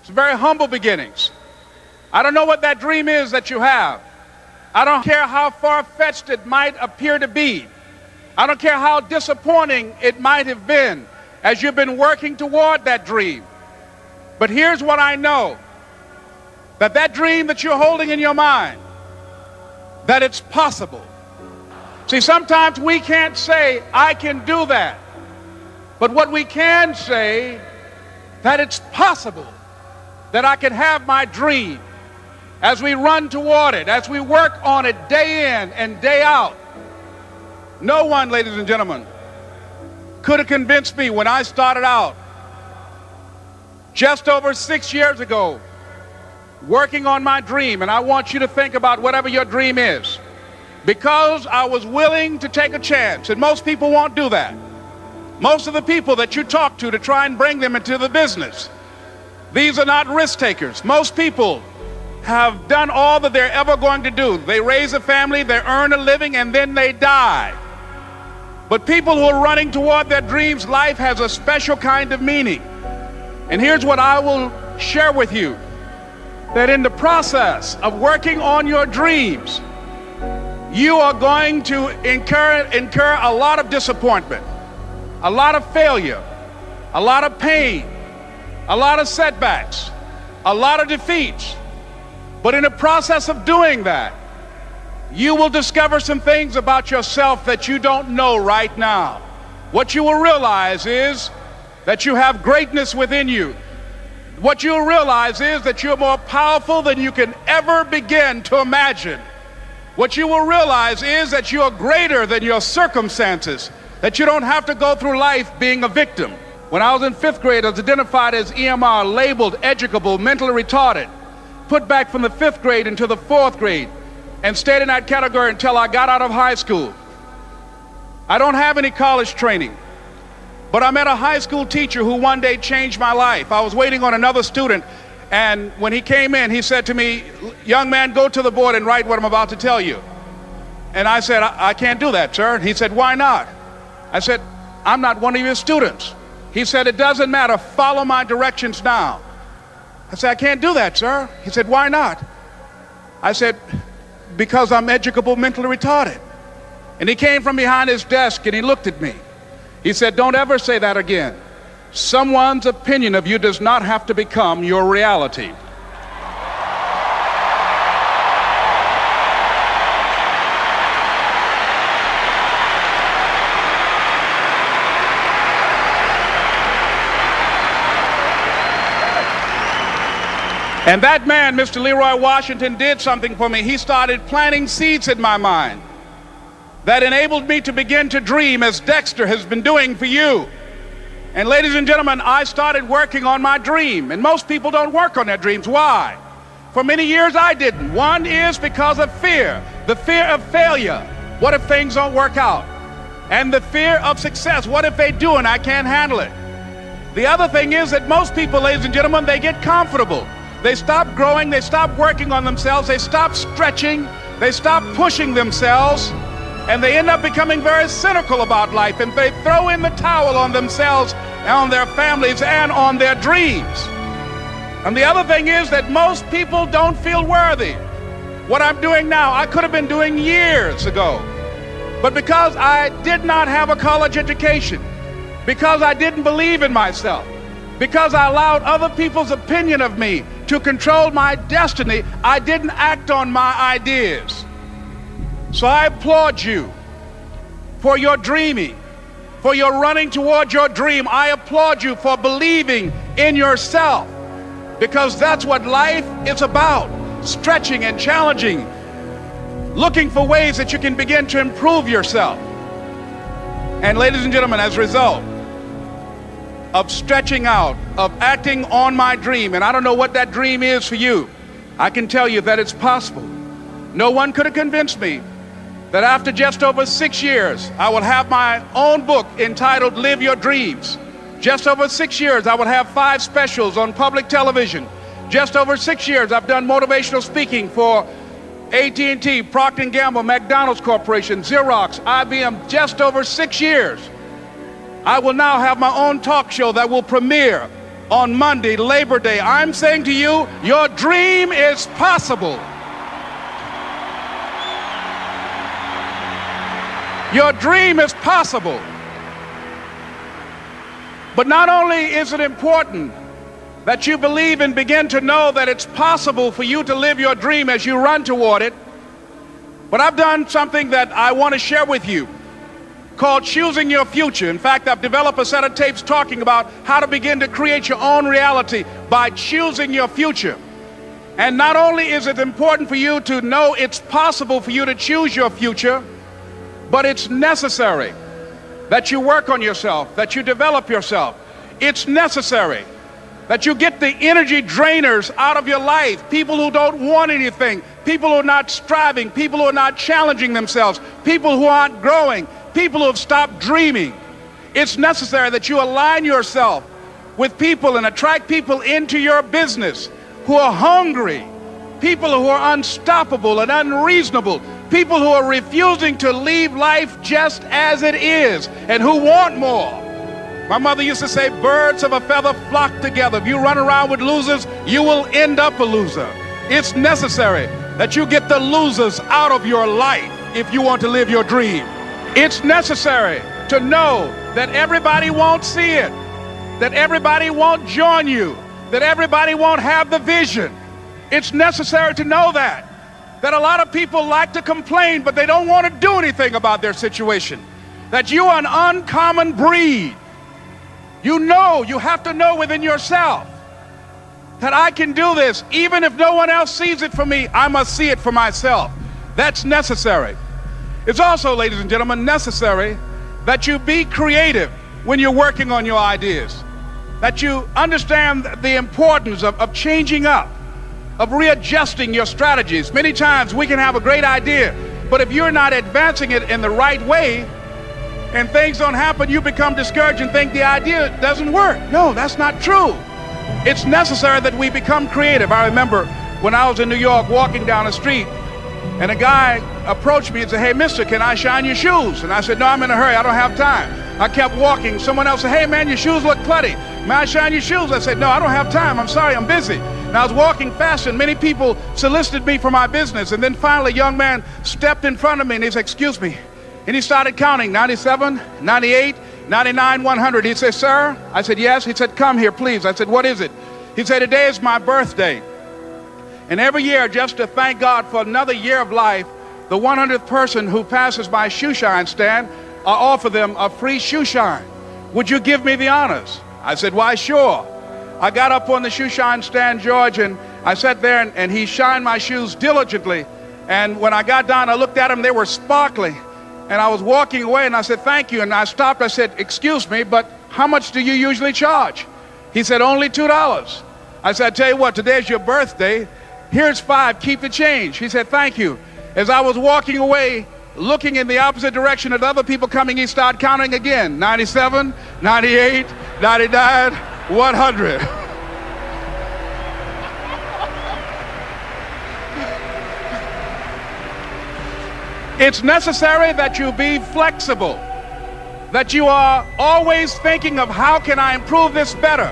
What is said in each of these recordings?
It's very humble beginnings. I don't know what that dream is that you have. I don't care how far-fetched it might appear to be. I don't care how disappointing it might have been as you've been working toward that dream. But here's what I know, that dream that you're holding in your mind, that it's possible. See, sometimes we can't say, I can do that. But what we can say, that it's possible that I can have my dream as we run toward it, as we work on it day in and day out. No one, ladies and gentlemen, could have convinced me when I started out just over 6 years ago working on my dream. And I want you to think about whatever your dream is, because I was willing to take a chance. And most people won't do that. Most of the people that you talk to try and bring them into the business, these are not risk takers. Most people have done all that they're ever going to do. They raise a family, they earn a living, and then they die. But people who are running toward their dreams, life has a special kind of meaning. And here's what I will share with you, that in the process of working on your dreams, you are going to incur a lot of disappointment, a lot of failure, a lot of pain, a lot of setbacks, a lot of defeats. But in the process of doing that, you will discover some things about yourself that you don't know right now. What you will realize is that you have greatness within you. What you'll realize is that you're more powerful than you can ever begin to imagine. What you will realize is that you're greater than your circumstances, that you don't have to go through life being a victim. When I was in 5th grade, I was identified as EMR, labeled educable, mentally retarded, put back from the 5th grade into the 4th grade, and stayed in that category until I got out of high school. I don't have any college training, but I met a high school teacher who one day changed my life. I was waiting on another student, and when he came in, he said to me, "Young man, go to the board and write what I'm about to tell you." And I said, I can't do that, sir. He said, "Why not?" I said, "I'm not one of your students." He said, "It doesn't matter, follow my directions now." I said, "I can't do that, sir." He said, "Why not?" I said, "Because I'm educable, mentally retarded." And he came from behind his desk and he looked at me. He said, "Don't ever say that again. Someone's opinion of you does not have to become your reality." And that man, Mr. Leroy Washington, did something for me. He started planting seeds in my mind that enabled me to begin to dream, as Dexter has been doing for you. And ladies and gentlemen, I started working on my dream. And most people don't work on their dreams. Why? For many years I didn't. One is because of fear. The fear of failure. What if things don't work out? And the fear of success. What if they do and I can't handle it? The other thing is that most people, ladies and gentlemen, they get comfortable. They stop growing, they stop working on themselves, they stop stretching, they stop pushing themselves, and they end up becoming very cynical about life, and they throw in the towel on themselves and on their families and on their dreams. And the other thing is that most people don't feel worthy. What I'm doing now, I could have been doing years ago. But because I did not have a college education, because I didn't believe in myself, because I allowed other people's opinion of me to control my destiny, I didn't act on my ideas. So I applaud you for your dreaming, for your running toward your dream. I applaud you for believing in yourself, because that's what life is about, stretching and challenging, looking for ways that you can begin to improve yourself. And ladies and gentlemen, as a result of stretching out, of acting on my dream, and I don't know what that dream is for you, I can tell you that it's possible. No one could have convinced me that after just over 6 years, I will have my own book entitled Live Your Dreams. Just over 6 years, I will have 5 specials on public television. Just over 6 years, I've done motivational speaking for AT&T, Procter & Gamble, McDonald's Corporation, Xerox, IBM. Just over 6 years. I will now have my own talk show that will premiere on Monday, Labor Day. I'm saying to you, your dream is possible. Your dream is possible. But not only is it important that you believe and begin to know that it's possible for you to live your dream as you run toward it, but I've done something that I want to share with you called Choosing Your Future. In fact, I've developed a set of tapes talking about how to begin to create your own reality by choosing your future. And not only is it important for you to know it's possible for you to choose your future, but it's necessary that you work on yourself, that you develop yourself. It's necessary that you get the energy drainers out of your life, people who don't want anything, people who are not striving, people who are not challenging themselves, people who aren't growing, people who have stopped dreaming. It's necessary that you align yourself with people and attract people into your business who are hungry, people who are unstoppable and unreasonable, people who are refusing to leave life just as it is and who want more. My mother used to say, birds of a feather flock together. If you run around with losers, you will end up a loser. It's necessary that you get the losers out of your life if you want to live your dream. It's necessary to know that everybody won't see it, that everybody won't join you, that everybody won't have the vision. It's necessary to know that a lot of people like to complain, but they don't want to do anything about their situation, that you are an uncommon breed. You know, you have to know within yourself that I can do this. Even if no one else sees it for me, I must see it for myself. That's necessary. It's also, ladies and gentlemen, necessary that you be creative when you're working on your ideas, that you understand the importance of changing up, of readjusting your strategies. Many times we can have a great idea, but if you're not advancing it in the right way and things don't happen, you become discouraged and think the idea doesn't work. No, that's not true. It's necessary that we become creative. I remember when I was in New York walking down the street, and a guy approached me and said, "Hey, mister, can I shine your shoes?" And I said, "No, I'm in a hurry. I don't have time." I kept walking. Someone else said, "Hey, man, your shoes look clutty. May I shine your shoes?" I said, "No, I don't have time. I'm sorry, I'm busy." And I was walking fast, and many people solicited me for my business. And then finally, a young man stepped in front of me, and he said, "Excuse me." And he started counting, 97, 98, 99, 100. He said, "Sir?" I said, "Yes." He said, "Come here, please." I said, "What is it?" He said, "Today is my birthday. And every year, just to thank God for another year of life, the 100th person who passes my shoe shine stand, I offer them a free shoe shine. Would you give me the honors?" I said, "Why, sure." I got up on the shoe shine stand, George, and I sat there, and he shined my shoes diligently. And when I got down, I looked at them, they were sparkling. And I was walking away, and I said, "Thank you." And I stopped. I said, "Excuse me, but how much do you usually charge?" He said, "Only $2. I said, "I tell you what, today's your birthday. Here's $5, keep the change." He said, "Thank you." As I was walking away, looking in the opposite direction at other people coming, he started counting again. 97, 98, 99, 100. It's necessary that you be flexible, that you are always thinking of how can I improve this better.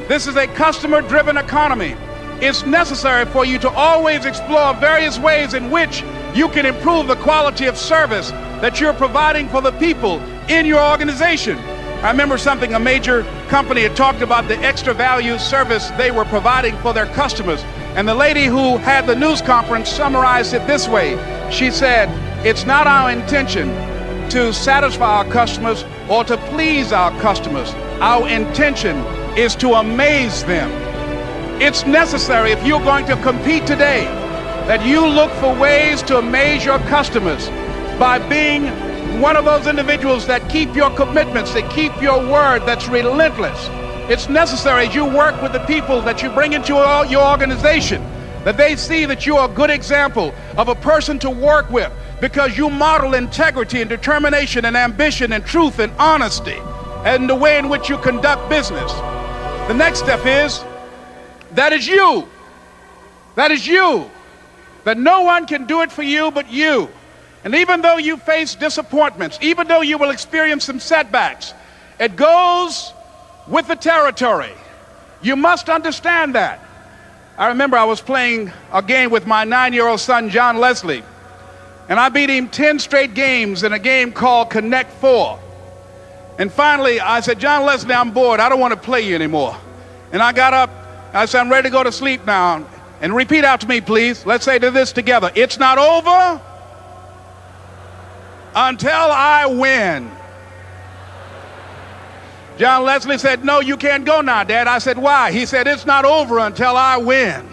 This is a customer-driven economy. It's necessary for you to always explore various ways in which you can improve the quality of service that you're providing for the people in your organization. I remember something, a major company had talked about the extra value service they were providing for their customers. And the lady who had the news conference summarized it this way. She said, "It's not our intention to satisfy our customers or to please our customers. Our intention is to amaze them." It's necessary, if you're going to compete today, that you look for ways to amaze your customers by being one of those individuals that keep your commitments, that keep your word, that's relentless. It's necessary as you work with the people that you bring into your organization, that they see that you are a good example of a person to work with because you model integrity and determination and ambition and truth and honesty and the way in which you conduct business. The next step is, that is you. That is you. That no one can do it for you but you. And even though you face disappointments, even though you will experience some setbacks, it goes with the territory You must understand that. I remember I was playing a game with my 9-year-old son, John Leslie, and I beat him 10 straight games in a game called Connect 4. And finally, I said, John Leslie, I'm bored. I don't want to play you anymore. And I got up. I said, I'm ready to go to sleep now. And repeat after me, please. Let's say this together. It's not over until I win. John Leslie said, no, you can't go now, Dad. I said, why? He said, it's not over until I win.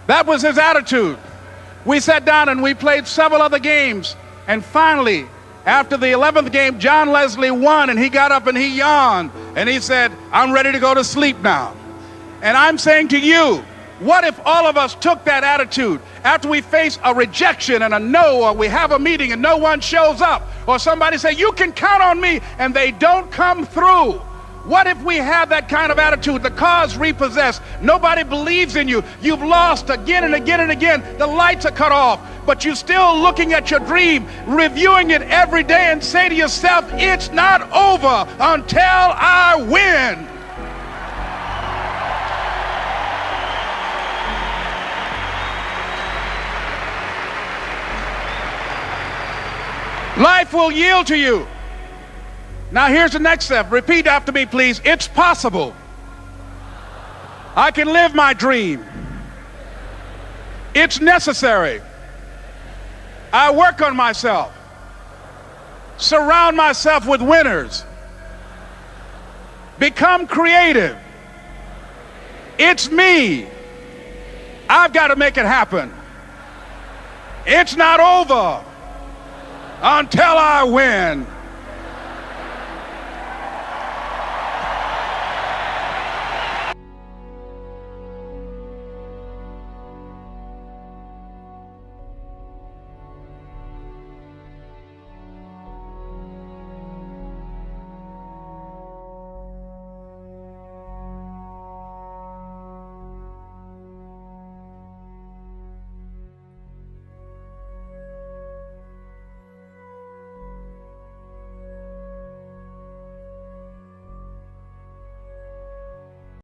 That was his attitude. We sat down and we played several other games. And finally, after the 11th game, John Leslie won, and he got up and he yawned. And he said, I'm ready to go to sleep now. And I'm saying to you, what if all of us took that attitude after we face a rejection and a no, or we have a meeting and no one shows up, or somebody say, you can count on me, and they don't come through? What if we have that kind of attitude? The car's repossessed. Nobody believes in you. You've lost again and again and again. The lights are cut off, but you're still looking at your dream, reviewing it every day, and say to yourself, it's not over until I win. Life will yield to you. Now here's the next step. Repeat after me, please. It's possible. I can live my dream. It's necessary. I work on myself. Surround myself with winners. Become creative. It's me. I've got to make it happen. It's not over until I win.